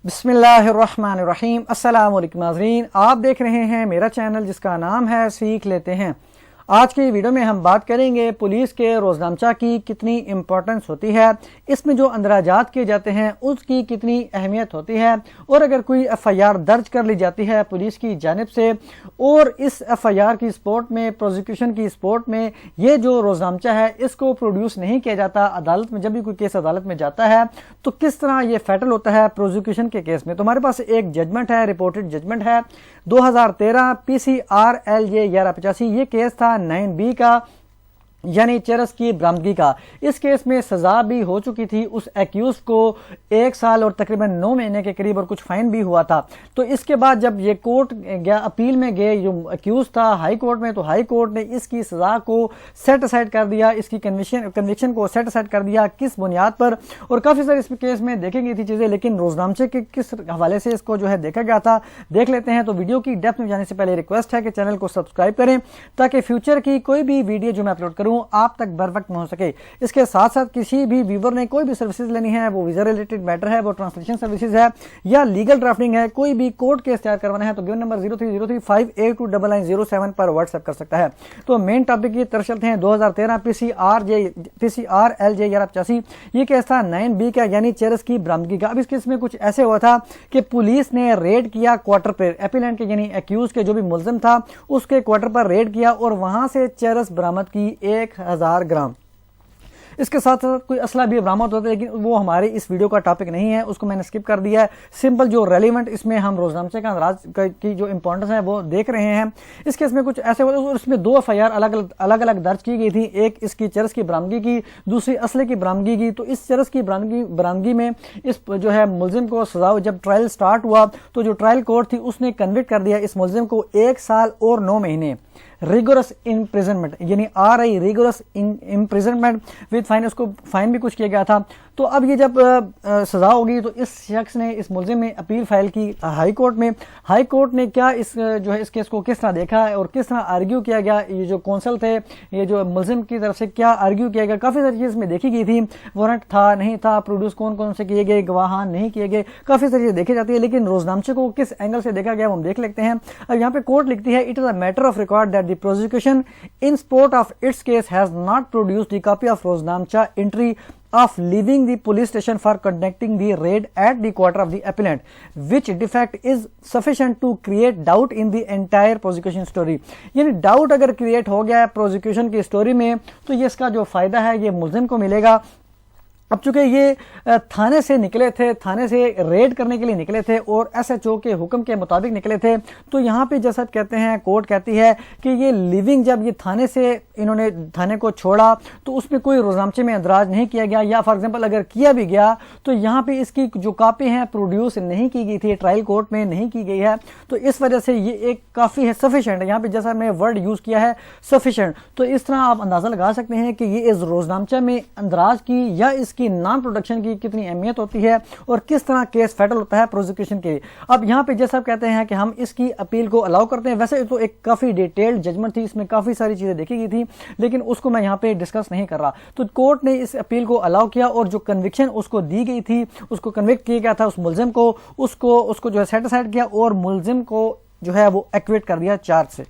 بسم اللہ الرحمن الرحیم۔ السلام علیکم ناظرین، آپ دیکھ رہے ہیں میرا چینل جس کا نام ہے سیکھ لیتے ہیں۔ آج کی ویڈیو میں ہم بات کریں گے پولیس کے روزنامچہ کی کتنی امپورٹنس ہوتی ہے، اس میں جو اندراجات کیے جاتے ہیں اس کی کتنی اہمیت ہوتی ہے، اور اگر کوئی ایف آئی آر درج کر لی جاتی ہے پولیس کی جانب سے اور اس ایف آئی آر کی سپورٹ میں، پروزیکیوشن کی سپورٹ میں یہ جو روزنامچہ ہے اس کو پروڈیوس نہیں کیا جاتا عدالت میں، جب بھی کوئی کیس عدالت میں جاتا ہے تو کس طرح یہ فیٹل ہوتا ہے پروزیکیوشن کے کیس میں۔ تو ہمارے پاس ایک ججمنٹ ہے، رپورٹڈ ججمنٹ ہے 2013 PCRLJ 1185، یہ کیس تھا 9B کا، یعنی چرس کی برآمدگی کا۔ اس کیس میں سزا بھی ہو چکی تھی اس ایکیوز کو 1 سال اور تقریباً 9 مہینے کے قریب، اور کچھ فائن بھی ہوا تھا۔ تو اس کے بعد جب یہ کورٹ گیا، اپیل میں گئے، جو ایکیوز تھا ہائی کورٹ میں، تو ہائی کورٹ نے اس کی سزا کو سیٹ اسائڈ کر دیا، اس کی کنوکشن کو سیٹ اسائڈ کر دیا۔ کس بنیاد پر؟ اور کافی سارے اس کیس میں دیکھی گئی تھی چیزیں، لیکن روزنامچے کے کس حوالے سے اس کو جو ہے دیکھا گیا تھا دیکھ لیتے ہیں۔ تو ویڈیو کی ڈیپتھ میں جانے سے پہلے ریکویسٹ ہے کہ چینل کو سبسکرائب کریں تاکہ فیوچر کی کوئی بھی ویڈیو جو میں اپلوڈ کروں آپ تک بر وقت ہو سکے۔ اس کے ساتھ ساتھ کسی بھی ویور نے کوئی بھی سروسز لینی ہے، وہ ویزا ریلیٹڈ میٹر ہے، وہ ٹرانسلیشن سروسز ہے یا لیگل ڈرافٹنگ ہے، کوئی بھی کورٹ کیس تیار کروانا ہے تو گیون نمبر 0303582907 پر واٹس ایپ کر سکتا ہے۔ تو مین ٹاپک کی طرف چلتے ہیں۔ 2013 PCRLJ 1185، یہ کیس تھا 9B کا، یعنی چرس کی برآمدگی کا۔ اب اس کیس میں کچھ ایسے ہوا تھا کہ پولیس نے ریڈ کیا کوارٹر پر، ایپیلنٹ کے یعنی ایکیوز کے جو بھی ملزم تھا اس کے کوارٹر پر ریڈ کیا اور وہاں سے چرس برآمد کی 1000 گرام۔ اس کے ساتھ ساتھ کوئی اسلحہ بھی برآمد ہوتا ہے، لیکن وہ ہمارے اس ویڈیو کا ٹاپک نہیں ہے، اس کو میں نے سکپ کر دیا ہے۔ سمپل جو ریلیونٹ اس میں ہم روزنامچے کا اندراج کی جو امپورٹنس ہے وہ دیکھ رہے ہیں۔ اس کیس میں کچھ ایسے ہوتے ہیں، اس میں 2 FIR الگ الگ درج کی گئی تھی، ایک اس کی چرس کی برآمدگی کی، دوسری اسلحے کی برآمدگی کی۔ تو اس چرس کی برآمدگی میں اس جو ہے ملزم کو سزا، جب ٹرائل سٹارٹ ہوا تو جو ٹرائل کورٹ تھی اس نے کنوکٹ کر دیا اس ملزم کو 1 سال اور 9 مہینے ریگورس امپریزنمنٹ، یعنی RI rigorous imprisonment with fine, اس کو فائن بھی کچھ کیا گیا تھا۔ تو اب یہ جب سزا ہوگی تو اس شخص نے، اس ملزم نے اپیل فائل کی ہائی کورٹ میں۔ ہائی کورٹ نے کیا اس جو ہے اس کیس کو کس طرح دیکھا ہے اور کس طرح آرگیو کیا گیا، یہ جو کونسل تھے، یہ جو ملزم کی طرف سے کیا آرگیو کیا گیا، کافی ساری چیز میں دیکھی گئی تھی۔ وارنٹ تھا نہیں تھا، پروڈیوس کون سے کیے گئے، گواہان نہیں کیے گئے، کافی ساری چیزیں دیکھی جاتی ہے، لیکن روزنامچے کو کس اینگل سے دیکھا گیا وہ ہم دیکھ لیتے ہیں۔ اب یہاں پہ کورٹ لکھتی ہے it is a matter of record that the prosecution in support of its case has not produced the copy of Roznamcha entry of leaving the police station for conducting the raid at the quarter of the appellant, which defect is sufficient to create doubt in the entire prosecution story۔ یعنی doubt اگر create ہو گیا ہے prosecution کی story میں تو یہ اس کا جو فائدہ ہے یہ ملزم کو ملے گا۔ اب چونکہ یہ تھانے سے نکلے تھے، تھانے سے ریڈ کرنے کے لیے نکلے تھے اور SHO کے حکم کے مطابق نکلے تھے، تو یہاں پہ جیسا کہتے ہیں کورٹ کہتی ہے کہ یہ لیونگ، جب یہ تھانے سے انہوں نے تھانے کو چھوڑا تو اس میں کوئی روزنامچے میں اندراج نہیں کیا گیا، یا فار ایگزامپل اگر کیا بھی گیا تو یہاں پہ اس کی جو کاپی ہیں پروڈیوس نہیں کی گئی تھی، ٹرائل کورٹ میں نہیں کی گئی ہے، تو اس وجہ سے یہ ایک کافی ہے، سفیشینٹ ہے۔ یہاں پہ جیسا میں ورڈ یوز کیا ہے سفیشینٹ، تو اس طرح آپ اندازہ لگا سکتے ہیں کہ یہ اس روزنامچہ میں اندراج کی یا اس کی نان پروڈکشن کی کتنی اہمیت ہوتی ہے اور کس طرح کیس فیٹل ہوتا ہے پروزیکیوشن کے لیے۔ اب یہاں پہ جیسا کہتے ہیں کہ ہم اس کی اپیل کو الاؤ کرتے ہیں، ویسے تو ایک کافی ڈیٹیلڈ ججمنٹ تھی، اس میں کافی ساری چیزیں دیکھی گئی تھی، لیکن اس کو میں یہاں پہ ڈسکس نہیں کر رہا۔ تو کورٹ نے اس اپیل کو الاؤ کیا اور جو کنوکشن اس کو دی گئی تھی، اس کو کنوکٹ کیا گیا تھا اس ملزم کو، اس کو جو ہے سیٹ اسائڈ کیا اور ملزم کو جو ہے وہ ایکویٹ کر دیا چارج سے۔